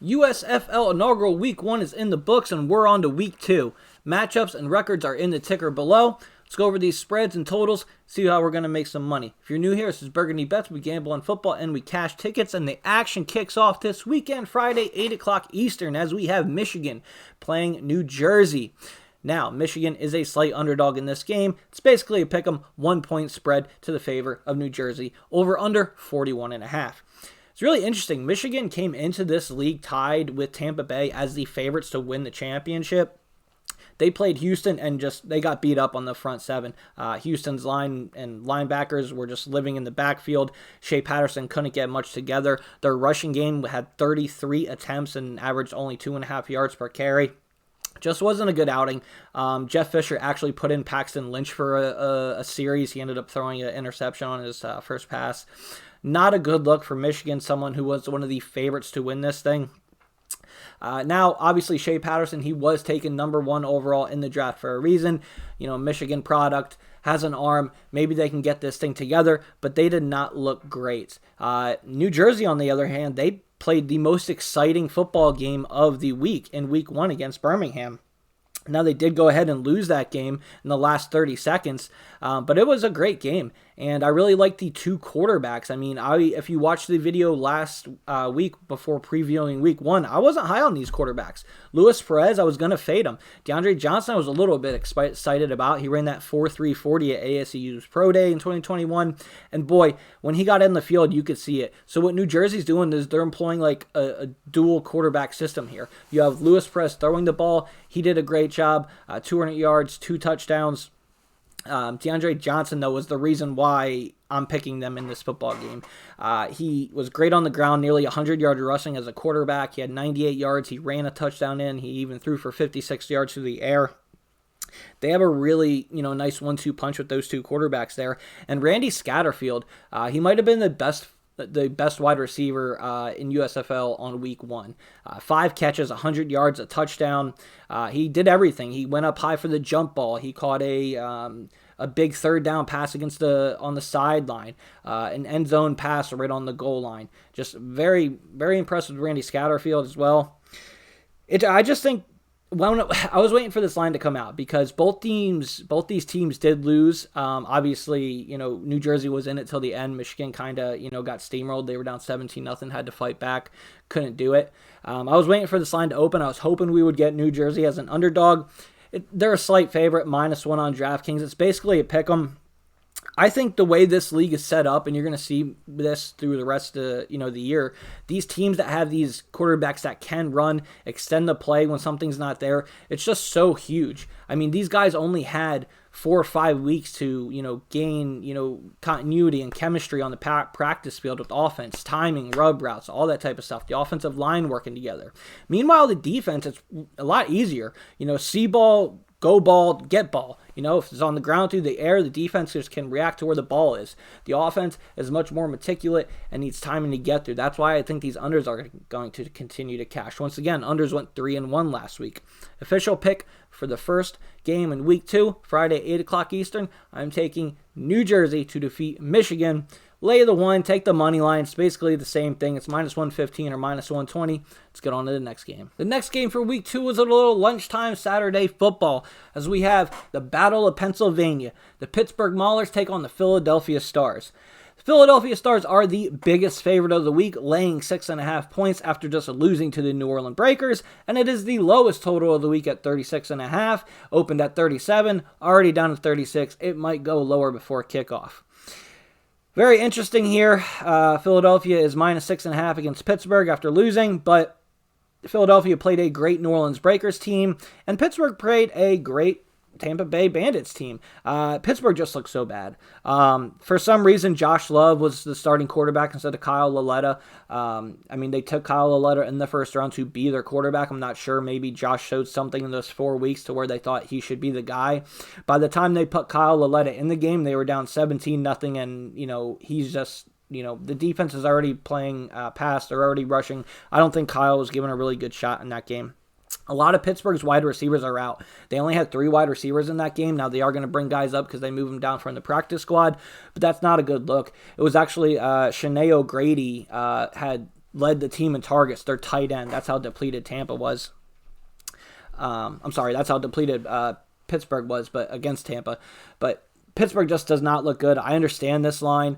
USFL inaugural Week 1 is in the books, and we're on to Week 2. Matchups and records are in the ticker below. Let's go over these spreads and totals, see how we're going to make some money. If you're new here, this is Burgundy Bets. We gamble on football and we cash tickets, and the action kicks off this weekend, Friday, 8 o'clock Eastern, as we have Michigan playing New Jersey. Now, Michigan is a slight underdog in this game. It's basically a pick'em 1-point spread to the favor of New Jersey, over under 41.5. It's really interesting. Michigan came into this league tied with Tampa Bay as the favorites to win the championship. They played Houston and they got beat up on the front seven. Houston's line and linebackers were just living in the backfield. Shea Patterson couldn't get much together. Their rushing game had 33 attempts and averaged only 2.5 yards per carry. Just wasn't a good outing. Jeff Fisher actually put in Paxton Lynch for a series. He ended up throwing an interception on his first pass. Not a good look for Michigan, someone who was one of the favorites to win this thing. Now, obviously, Shea Patterson, he was taken number 1 overall in the draft for a reason. Michigan product, has an arm. Maybe they can get this thing together, but they did not look great. New Jersey, on the other hand, they played the most exciting football game of the week in Week 1 against Birmingham. Now, they did go ahead and lose that game in the last 30 seconds, but it was a great game, and I really like the two quarterbacks. I mean, if you watched the video last week before previewing Week 1, I wasn't high on these quarterbacks. Luis Perez, I was going to fade him. DeAndre Johnson, I was a little bit excited about. He ran that 4.340 at ASU's Pro Day in 2021, and boy, when he got in the field, you could see it. So what New Jersey's doing is they're employing like a dual quarterback system here. You have Luis Perez throwing the ball. He did a great job, 200 yards, 2 touchdowns. DeAndre Johnson, though, was the reason why I'm picking them in this football game. He was great on the ground, nearly 100 yards rushing as a quarterback. He had 98 yards. He ran a touchdown in. He even threw for 56 yards through the air. They have a really, nice 1-2 punch with those two quarterbacks there. And Randy Scatterfield, he might have been the best wide receiver in USFL on Week 1. 5 catches, 100 yards, a touchdown. He did everything. He went up high for the jump ball. He caught a big third down pass on the sideline, an end zone pass right on the goal line. Just very, very impressed with Randy Scatterfield as well. I just think, I was waiting for this line to come out because both these teams did lose. Obviously, New Jersey was in it till the end. Michigan kind of, got steamrolled. They were down 17-0, had to fight back, couldn't do it. I was waiting for this line to open. I was hoping we would get New Jersey as an underdog. They're a slight favorite, -1 on DraftKings. It's basically a pick 'em. I think the way this league is set up, and you're going to see this through the rest of the year, these teams that have these quarterbacks that can run, extend the play when something's not there, it's just so huge. I mean, these guys only had 4 or 5 weeks to gain continuity and chemistry on the practice field with offense, timing, rub routes, all that type of stuff. The offensive line working together. Meanwhile, the defense, it's a lot easier. See ball, go ball, get ball. If it's on the ground through the air, the defenses can react to where the ball is. The offense is much more meticulous and needs timing to get through. That's why I think these unders are going to continue to cash. Once again, unders went 3-1 last week. Official pick for the first game in Week 2, Friday, 8 o'clock Eastern. I'm taking New Jersey to defeat Michigan. Lay the 1, take the money line. It's basically the same thing. It's -115 or -120. Let's get on to the next game. The next game for Week 2 is a little lunchtime Saturday football, as we have the Battle of Pennsylvania. The Pittsburgh Maulers take on the Philadelphia Stars. The Philadelphia Stars are the biggest favorite of the week, laying 6.5 points after just losing to the New Orleans Breakers, and it is the lowest total of the week at 36.5, opened at 37, already down to 36. It might go lower before kickoff. Very interesting here. Philadelphia is -6.5 against Pittsburgh after losing, but Philadelphia played a great New Orleans Breakers team, and Pittsburgh played a great Tampa Bay Bandits team. Pittsburgh just looked so bad. For some reason, Josh Love was the starting quarterback instead of Kyle Lauletta. They took Kyle Lauletta in the first round to be their quarterback. I'm not sure. Maybe Josh showed something in those 4 weeks to where they thought he should be the guy. By the time they put Kyle Lauletta in the game, they were down 17-0, and, he's just... the defense is already playing pass. They're already rushing. I don't think Kyle was given a really good shot in that game. A lot of Pittsburgh's wide receivers are out. They only had 3 wide receivers in that game. Now they are going to bring guys up because they move them down from the practice squad, but that's not a good look. It was actually Shanae O'Grady had led the team in targets. Their tight end. That's how depleted Tampa was. I'm sorry, that's how depleted Pittsburgh was, but against Tampa. But Pittsburgh just does not look good. I understand this line.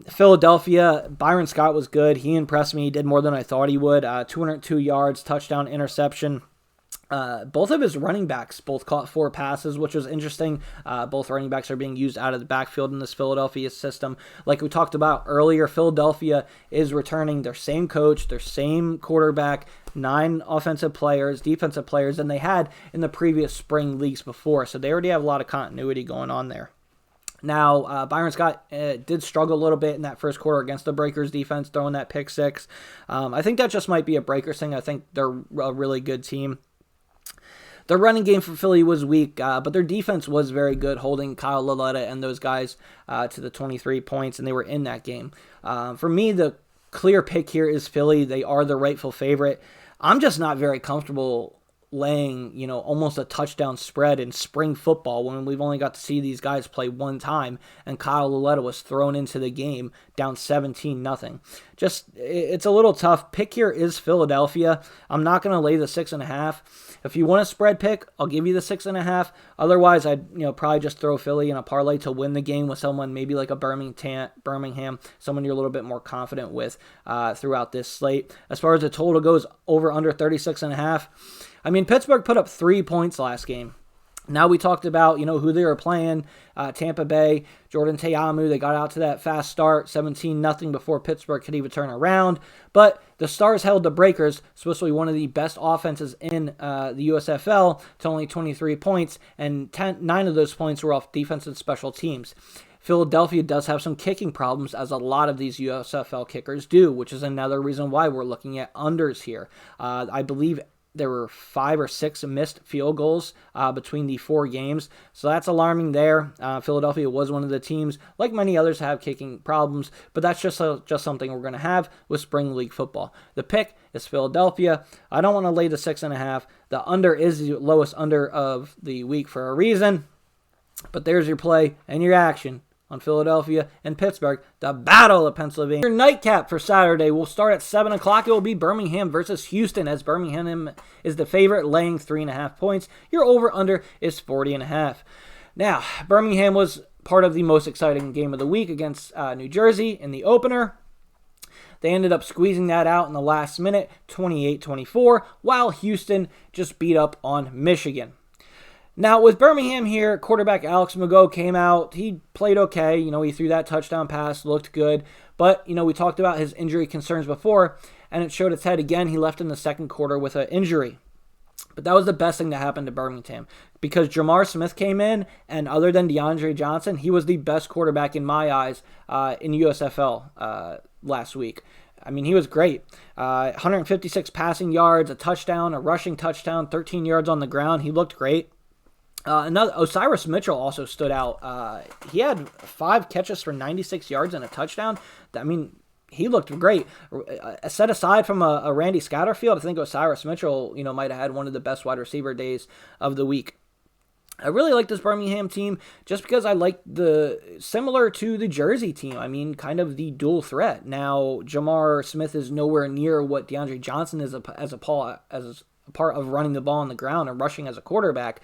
Philadelphia, Byron Scott was good. He impressed me. He did more than I thought he would. 202 yards, touchdown, interception. Both of his running backs both caught 4 passes, which was interesting. Both running backs are being used out of the backfield in this Philadelphia system. Like we talked about earlier, Philadelphia is returning their same coach, their same quarterback, 9 offensive players, defensive players than they had in the previous spring leagues before. So they already have a lot of continuity going on there. Now, Byron Scott did struggle a little bit in that first quarter against the Breakers defense, throwing that pick 6. I think that just might be a Breakers thing. I think they're a really good team. Their running game for Philly was weak, but their defense was very good, holding Kyle Lauletta and those guys to the 23 points, and they were in that game. For me, the clear pick here is Philly. They are the rightful favorite. I'm just not very comfortable laying, almost a touchdown spread in spring football when we've only got to see these guys play one time, and Kyle Lauletta was thrown into the game down 17-0. Just, it's a little tough. Pick here is Philadelphia. I'm not going to lay the 6.5. If you want a spread pick, I'll give you the 6.5. Otherwise, I'd probably just throw Philly in a parlay to win the game with someone maybe like a Birmingham, someone you're a little bit more confident with throughout this slate. As far as the total goes, over under 36.5. I mean, Pittsburgh put up 3 points last game. Now we talked about, who they were playing. Tampa Bay, Jordan Ta'amu, they got out to that fast start, 17-0 before Pittsburgh could even turn around. But the Stars held the Breakers, supposed to be one of the best offenses in the USFL, to only 23 points, and 9 of those points were off defense and special teams. Philadelphia does have some kicking problems, as a lot of these USFL kickers do, which is another reason why we're looking at unders here. I believe there were 5 or 6 missed field goals between the 4 games, so that's alarming there. Philadelphia was one of the teams, like many others, have kicking problems, but that's just something we're going to have with spring league football. The pick is Philadelphia. I don't want to lay the 6.5. The under is the lowest under of the week for a reason, but there's your play and your action on Philadelphia and Pittsburgh, the Battle of Pennsylvania. Your nightcap for Saturday will start at 7 o'clock. It will be Birmingham versus Houston, as Birmingham is the favorite, laying 3.5 points. Your over-under is 40.5. Now, Birmingham was part of the most exciting game of the week against New Jersey in the opener. They ended up squeezing that out in the last minute, 28-24, while Houston just beat up on Michigan. Now, with Birmingham here, quarterback Alex Mago came out. He played okay. He threw that touchdown pass, looked good. But, we talked about his injury concerns before, and it showed its head again. He left in the second quarter with an injury. But that was the best thing that happened to Birmingham, because Jamar Smith came in, and other than DeAndre Johnson, he was the best quarterback in my eyes in USFL last week. I mean, he was great. 156 passing yards, a touchdown, a rushing touchdown, 13 yards on the ground. He looked great. Osiris Mitchell also stood out. He had 5 catches for 96 yards and a touchdown. I mean, he looked great. Set aside from a Randy Scatterfield, I think Osiris Mitchell, might have had one of the best wide receiver days of the week. I really like this Birmingham team just because I like similar to the Jersey team. I mean, kind of the dual threat. Now, Jamar Smith is nowhere near what DeAndre Johnson is as a part of running the ball on the ground and rushing as a quarterback.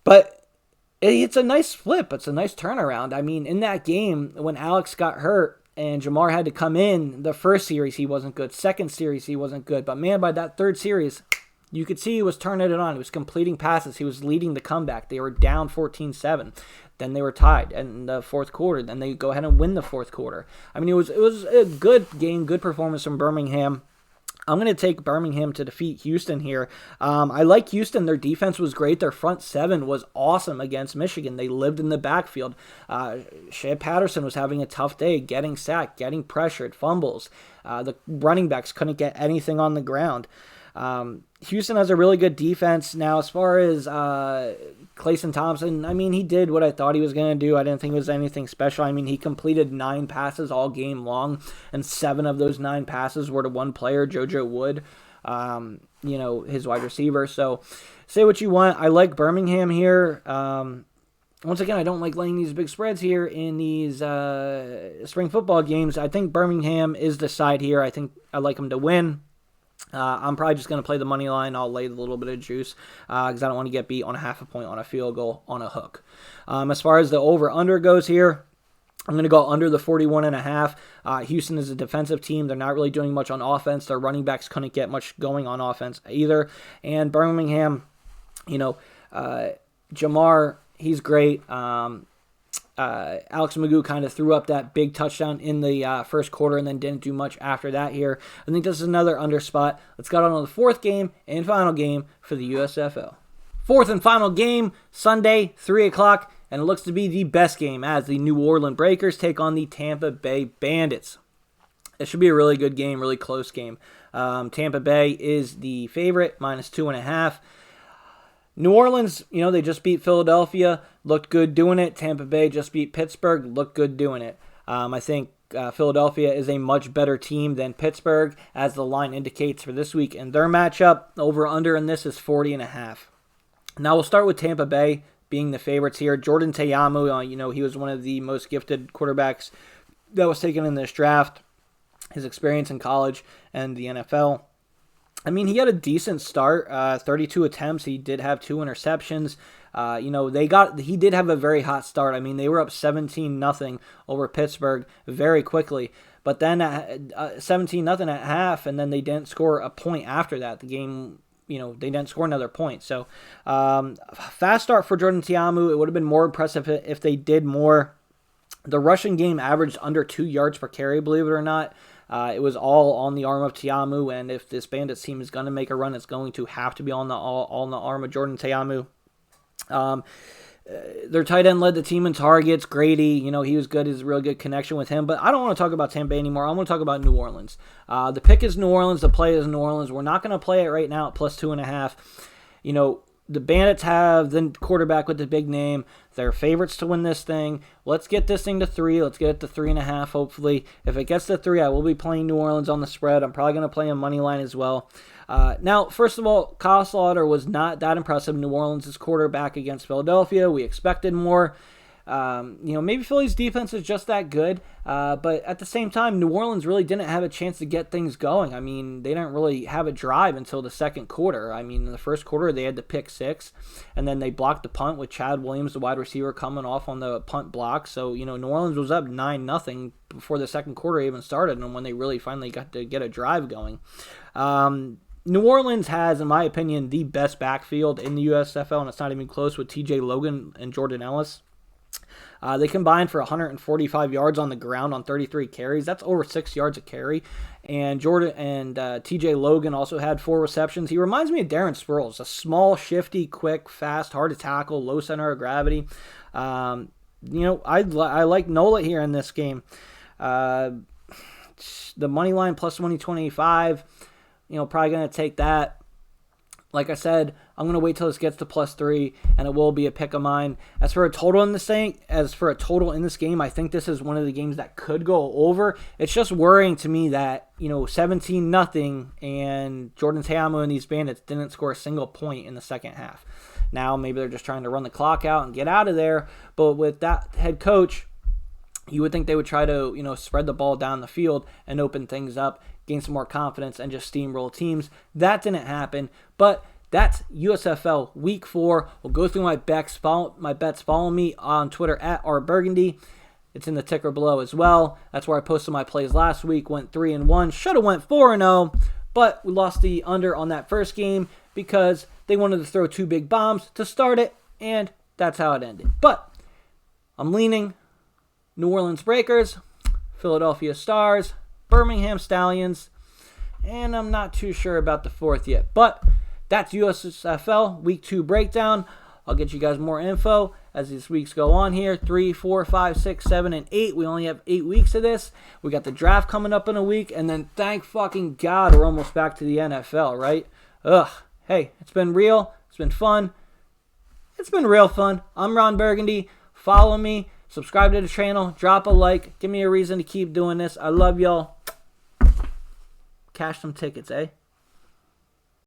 But it's a nice flip. It's a nice turnaround. I mean, in that game, when Alex got hurt and Jamar had to come in, the first series he wasn't good. Second series he wasn't good. But man, by that third series, you could see he was turning it on. He was completing passes. He was leading the comeback. They were down 14-7. Then they were tied in the fourth quarter. Then they go ahead and win the fourth quarter. I mean, it was a good game, good performance from Birmingham. I'm going to take Birmingham to defeat Houston here. I like Houston. Their defense was great. Their front 7 was awesome against Michigan. They lived in the backfield. Shea Patterson was having a tough day, getting sacked, getting pressured, fumbles. The running backs couldn't get anything on the ground. Houston has a really good defense. Now, as far as Clayson Thompson, I mean, he did what I thought he was going to do. I didn't think it was anything special. I mean, he completed 9 passes all game long, and 7 of those 9 passes were to one player, JoJo Wood, his wide receiver. So, say what you want. I like Birmingham here. once again, I don't like laying these big spreads here in these spring football games. I think Birmingham is the side here. I think I like them to win. I'm probably just going to play the money line. I'll lay a little bit of juice because I don't want to get beat on a half a point on a field goal on a hook. As far as the over-under goes here, I'm going to go under the 41.5. Houston is a defensive team. They're not really doing much on offense. Their running backs couldn't get much going on offense either. And Birmingham, Jamar, he's great. Alex Magoo kind of threw up that big touchdown in the first quarter and then didn't do much after that here. I think this is another under spot. Let's go on to the fourth game and final game for the USFL. Fourth and final game, Sunday, 3 o'clock, and it looks to be the best game as the New Orleans Breakers take on the Tampa Bay Bandits. It should be a really good game, really close game. Tampa Bay is the favorite, -2.5. New Orleans, they just beat Philadelphia, looked good doing it. Tampa Bay just beat Pittsburgh, looked good doing it. I think Philadelphia is a much better team than Pittsburgh, as the line indicates for this week in their matchup. Over-under in this is 40.5. Now we'll start with Tampa Bay being the favorites here. Jordan Ta'amu, he was one of the most gifted quarterbacks that was taken in this draft. His experience in college and the NFL. I mean, he had a decent start, 32 attempts. He did have 2 interceptions. He did have a very hot start. I mean, they were up 17-0 over Pittsburgh very quickly. But then 17-0 at half, and then they didn't score a point after that. The game, they didn't score another point. So, fast start for Jordan Ta'amu. It would have been more impressive if they did more. The rushing game averaged under 2 yards per carry, believe it or not. It was all on the arm of Ta'amu, and if this Bandits team is going to make a run, it's going to have to be on the arm of Jordan Ta'amu. Their tight end led the team in targets. Grady, he was good. He's a real good connection with him. But I don't want to talk about Tampa Bay anymore. I want to talk about New Orleans. The pick is New Orleans. The play is New Orleans. We're not going to play it right now at +2.5. The Bandits have the quarterback with the big name. They're favorites to win this thing. Let's get this thing to 3. Let's get it to 3.5, hopefully. If it gets to 3, I will be playing New Orleans on the spread. I'm probably going to play a money line as well. Now, first of all, Kyle Slaughter was not that impressive. New Orleans' quarterback against Philadelphia. We expected more. Maybe Philly's defense is just that good. But at the same time, New Orleans really didn't have a chance to get things going. I mean, they didn't really have a drive until the second quarter. I mean, in the first quarter, they had the pick 6, and then they blocked the punt with Chad Williams, the wide receiver, coming off on the punt block. So, New Orleans was up 9-0 before the second quarter even started, and when they really finally got to get a drive going. New Orleans has, in my opinion, the best backfield in the USFL, and it's not even close with TJ Logan and Jordan Ellis. They combined for 145 yards on the ground on 33 carries. That's over 6 yards a carry. And TJ Logan also had 4 receptions. He reminds me of Darren Sproles, a small, shifty, quick, fast, hard to tackle, low center of gravity. I like Nola here in this game. The money line plus 125. Probably going to take that. Like I said, I'm going to wait till this gets to +3, and it will be a pick of mine. As for a total in this game, I think this is one of the games that could go over. It's just worrying to me that 17-0, and Jordan Ta'amu and these Bandits didn't score a single point in the second half. Now maybe they're just trying to run the clock out and get out of there. But with that head coach, you would think they would try to spread the ball down the field and open things up, gain some more confidence, and just steamroll teams. That didn't happen, but that's USFL Week 4. We'll go through my bets. Follow me on Twitter at rburgundy. It's in the ticker below as well. That's where I posted my plays last week. Went 3-1. Should have went 4-0, but we lost the under on that first game because they wanted to throw 2 big bombs to start it, and that's how it ended. But I'm leaning New Orleans Breakers, Philadelphia Stars, Birmingham Stallions, and I'm not too sure about the fourth yet. But that's USFL Week 2 breakdown. I'll get you guys more info as these weeks go on here. 3, 4, 5, 6, 7, and 8. We only have 8 weeks of this. We got the draft coming up in a week, and then thank fucking God we're almost back to the NFL, right? Hey, it's been real. It's been fun. It's been real fun. I'm Ron Burgundy. Follow me. Subscribe to the channel. Drop a like. Give me a reason to keep doing this. I love y'all. Cash some tickets, eh?